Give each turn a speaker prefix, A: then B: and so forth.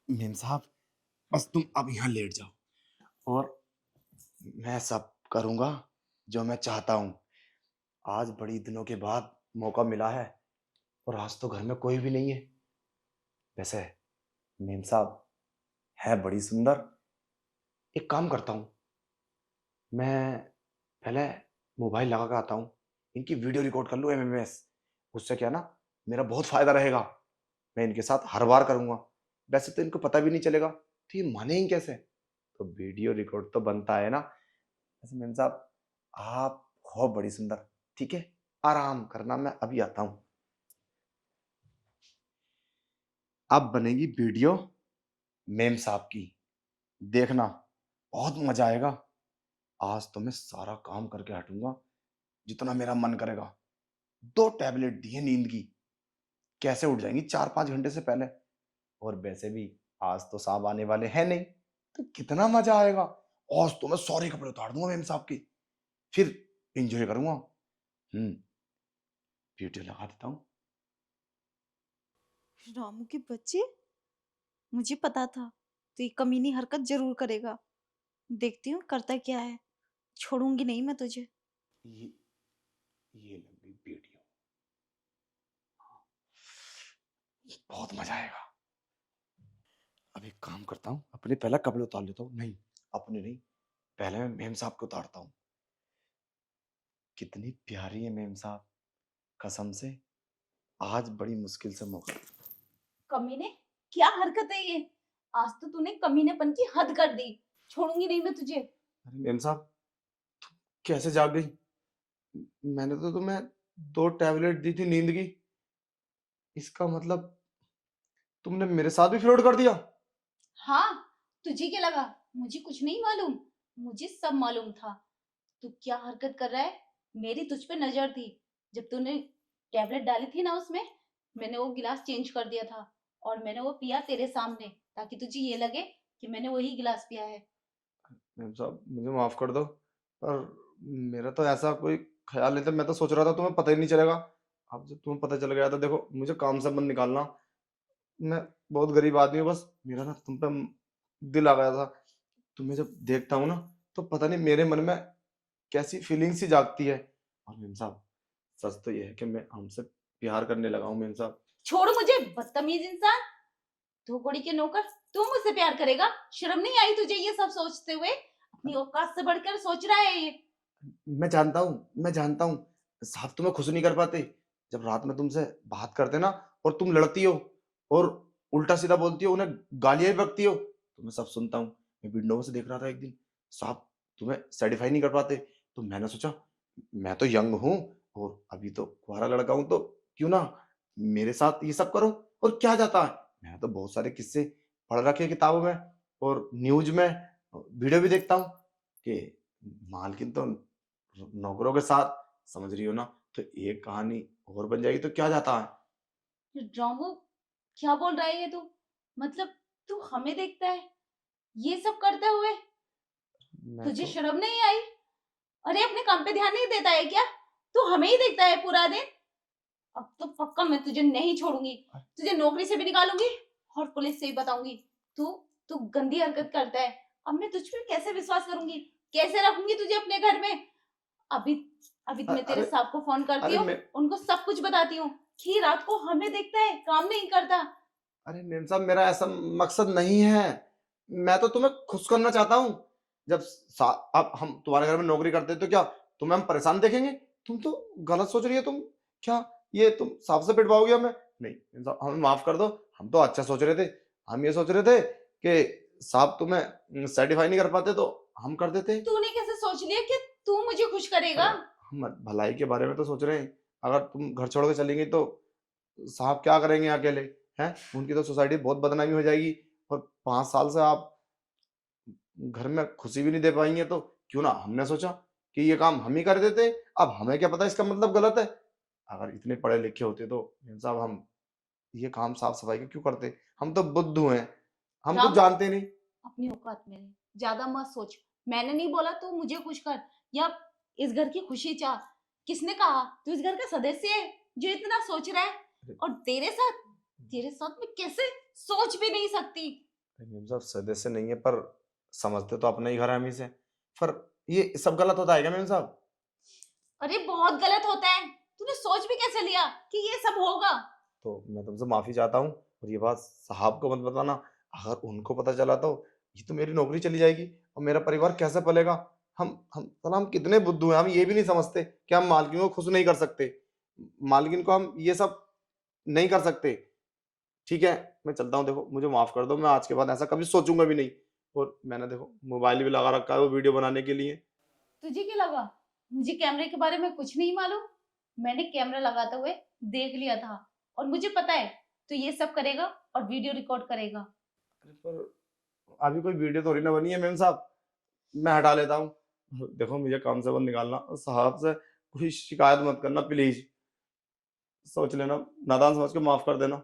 A: Ma'am साहब, बस तुम अब यहाँ लेट जाओ और मैं सब करूँगा जो मैं चाहता हूँ। आज बड़ी दिनों के बाद मौका मिला है और आज तो घर में कोई भी नहीं है। वैसे मेम साहब है बड़ी सुंदर। एक काम करता हूँ, मैं पहले मोबाइल लगा के आता हूँ, इनकी वीडियो रिकॉर्ड कर लूँ एमएमएस। उससे क्या ना, मेरा बहुत फ़ायदा रहेगा। मैं इनके साथ हर बार करूँगा। वैसे तो इनको पता भी नहीं चलेगा, तो ये मानेंगे कैसे? तो वीडियो रिकॉर्ड तो बनता है ना। वैसे मेम साहब, आप हो बड़ी सुंदर। ठीक है, आराम करना, मैं अभी आता हूँ। अब बनेगी वीडियो मेम साहब की, देखना बहुत मजा आएगा। आज तो मैं सारा काम करके हटूंगा जितना मेरा मन करेगा। 2 टैबलेट दिए नींद की, कैसे उठ जाएंगी 4-5 घंटे से पहले। और वैसे भी आज तो साहब आने वाले हैं नहीं, तो कितना मजा आएगा। आज तो मैं सारे कपड़े उतार दूंगा मेम साहब के, फिर एंजॉय करूंगा। हम्म, वीडियो लगा देता हूँ।
B: रामू के बच्चे, मुझे पता था तो ये कमीनी हरकत जरूर करेगा। देखती हूँ करता क्या है। छोड़ूंगी नहीं मैं तुझे।
A: ये ये लग गई वीडियो, बहुत मजा आएगा। अब एक काम करता हूँ, अपने पहले कपड़े उतार लेता हूँ। नहीं, अपने नहीं, पहले मैं मेम साहब को उतारता हूँ। कितनी प्यारी है मेम साहब, कसम से आज बड़ी मुश्किल से मौका।
B: कमीने, क्या हरकत है ये? आज तो तूने कमीनेपन की हद कर दी। छोड़ूंगी नहीं मैं तुझे।
A: अरे मेम साहब, कैसे जाग गई? मैंने तो तुम्हें 2 टैबलेट दी थी नींद की। इसका मतलब तुमने मेरे साथ भी फ्रॉड कर दिया।
B: हाँ, तुझे क्या लगा मुझे कुछ नहीं मालूम? मुझे सब मालूम था। तू क्या हरकत कर रहा है? मेरी तुझ पे नजर थी। जब तूने टैबलेट डाली थी ना उसमें, मैंने वो गिलास चेंज कर दिया था और मैंने वो पिया तेरे सामने, ताकि तुझे ये लगे कि मैंने वही गिलास पिया है।
A: मेम साहब, मुझे माफ कर दो, पर मेरा तो ऐसा कोई ख्याल नहीं था। मैं तो सोच रहा था तुम्हें पता ही नहीं चलेगा। अब जब तुम्हें पता चल गया तो देखो, मुझे काम से मन निकालना। मैं बहुत गरीब आदमी हूँ, बस मेरा ना तुम पे दिल आ गया था। तुम्हें जब देखता हूँ ना, तो पता नहीं मेरे मन में कैसी फीलिंग सी जागती है। और मेम साहब, सच तो ये है कि मैं हमसे प्यार करने लगा हूँ मेम साहब।
B: छोड़ मुझे, बदतमीज इंसान। धोखड़ी के नौकर, तू मुझसे प्यार करेगा? शर्म नहीं आई तुझे ये सब सोचते हुए? अपनी औकात से बढ़कर सोच रहा है ये।
A: मैं जानता हूँ, साहब तुम्हें खुश नहीं कर पाते। जब रात में तुमसे बात करते ना, और तुम लड़ती हो और उल्टा-सीधा बोलती हो, उन्हें गालियाँ भी बकती हो, तो मैं सब सुनता हूँ। मैं विंडो से देख रहा था एक दिन, साहब तुम्हें सैटिस्फाई नहीं कर पाते। तो मैंने सोचा, मैं तो यंग हूँ और अभी तो कुँवारा लड़का हूँ, तो क्यों ना मेरे साथ ये सब करो, और क्या जाता है? मैंने तो बहुत सारे किस्से पढ़ रखे हैं किताबों में और न्यूज़ में, वीडियो भी देखता हूँ कि मालकिन तो नौकरों के साथ, समझ रही हो ना? तो एक कहानी और बन जाएगी तो क्या जाता है?
B: रामू, क्या बोल रहा है ये तू? मतलब तू हमें देखता है ये सब करते हुए?
A: मैं
B: तुझे
A: तो
B: शर्म नहीं आई? अरे अपने काम पे ध्यान नहीं देता है क्या? तू हमें ही देखता है पूरा दिन। अब तो पक्का मैं तुझे नहीं छोड़ूंगी। तुझे नौकरी से भी निकालूंगी और पुलिस से भी बताऊंगी। तू तू गंदी हरकत करता है। अब मैं तुझ पे कैसे विश्वास करूंगी? कैसे रखूंगी तुझे अपने घर में? अभी अभी मैं तेरे
A: अरे
B: साहब को फोन करती
A: अरे
B: हूँ,
A: मैं
B: उनको सब कुछ बताती हूँ कि रात को हमें देखता है, काम नहीं करता।
A: अरे मेम साहब, मेरा ऐसा मकसद नहीं है। मैं तो तुम्हें खुश करना चाहता हूँ। जब अब हम तुम्हारे घर में नौकरी करते हैं तो क्या तुम्हें हम परेशान देखेंगे? तुम तो गलत सोच रही हो। तुम क्या ये तुम साफ से पिटवाओगी हमें? नहीं मेम साहब, हमें माफ कर दो। हम तो अच्छा सोच रहे थे। हम ये सोच रहे थे कि साहब तुम्हें सेटिस्फाई नहीं कर पाते तो हम कर देते।
B: तूने कैसे सोच लिया कि तू मुझे खुश
A: अरे
B: करेगा?
A: हम भलाई के बारे में तो सोच रहे हैं। अगर तुम घर छोड़ के चलेंगी तो साहब क्या करेंगे अकेले? हैं? उनकी तो सोसाइटी बहुत बदनामी हो जाएगी। और 5 साल से आप घर में खुशी भी नहीं दे पाई हैं, तो क्यों ना हमने सोचा कि ये काम हम ही कर देते। अब हमें क्या पता इसका मतलब गलत है। अगर इतने पढ़े लिखे होते तो मेम साहब हम ये काम साफ-सफाई का क्यों करते? हम तो बुद्धू हैं, हम कुछ
B: रामू,
A: जानते नहीं।
B: अपनी औकात में रह, ज्यादा मत सोच। मैंने नहीं बोला तू मुझे खुश कर या इस घर की खुशी चाह। किसने कहा? तू इस घर का सदस्य है जो इतना सोच रहा है।
A: अरे
B: और तेरे साथ मैं कैसे सोच भी नहीं सकती।
A: मेम साहब सदस्य से नहीं है, पर समझते तो अपना ही घर है हमी से। पर ये सब गलत होता है क्या मेम साहब?
B: अरे बहुत गलत होता है। तूने सोच भी कैसे लिया कि ये सब होगा?
A: तो मैं तुमसे माफी चाहता हूँ, और ये बात साहब को मत बताना। अगर उनको पता चला तो ये तो मेरी नौकरी चली जाएगी, और मेरा परिवार कैसे पलेगा? हम साला हम कितने बुद्धू हैं, हम ये भी नहीं समझते कि हम मालकिन को खुश नहीं कर सकते, मालकिन को हम ये सब नहीं कर सकते। ठीक है, मैं चलता हूँ, देखो मुझे माफ कर दो, मैं आज के बाद ऐसा कभी सोचूंगा भी नहीं। और मैंने देखो मोबाइल भी लगा रखा है वो वीडियो बनाने के लिए।
B: तुझे क्या लगा मुझे कैमरे के बारे में कुछ नहीं मालूम? मैंने कैमरा लगाते हुए देख लिया था, और मुझे पता है तू ये सब करेगा और वीडियो रिकॉर्ड करेगा।
A: अरे पर अभी कोई वीडियो थोड़ी ना बनी है मेम साहब, मैं हटा लेता हूँ। देखो मुझे काम से बंद निकालना, और साहब से कोई शिकायत मत करना प्लीज। सोच लेना, नादान समझ के माफ कर देना।